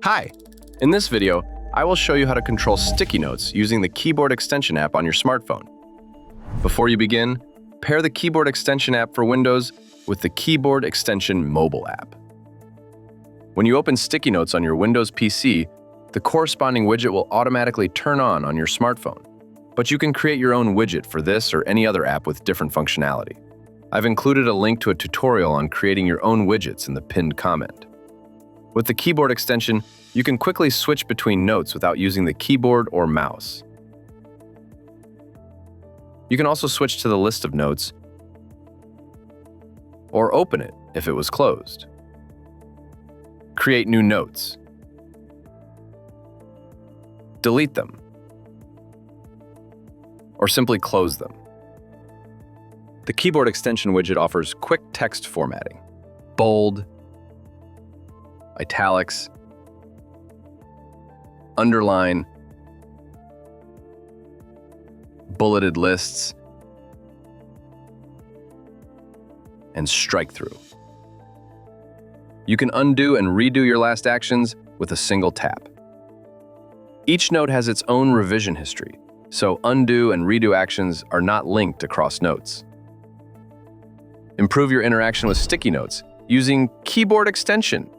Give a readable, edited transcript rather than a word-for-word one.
Hi! In this video, I will show you how to control sticky notes using the Keyboard Extension app on your smartphone. Before you begin, pair the Keyboard Extension app for Windows with the Keyboard Extension mobile app. When you open sticky notes on your Windows PC, the corresponding widget will automatically turn on your smartphone. But you can create your own widget for this or any other app with different functionality. I've included a link to a tutorial on creating your own widgets in the pinned comment. With the keyboard extension, you can quickly switch between notes without using the keyboard or mouse. You can also switch to the list of notes or open it if it was closed. Create new notes. Delete them, or simply close them. The keyboard extension widget offers quick text formatting, bold, italics, underline, bulleted lists, and strike through. You can undo and redo your last actions with a single tap. Each note has its own revision history, so undo and redo actions are not linked across notes. Improve your interaction with sticky notes using Keyboard Extension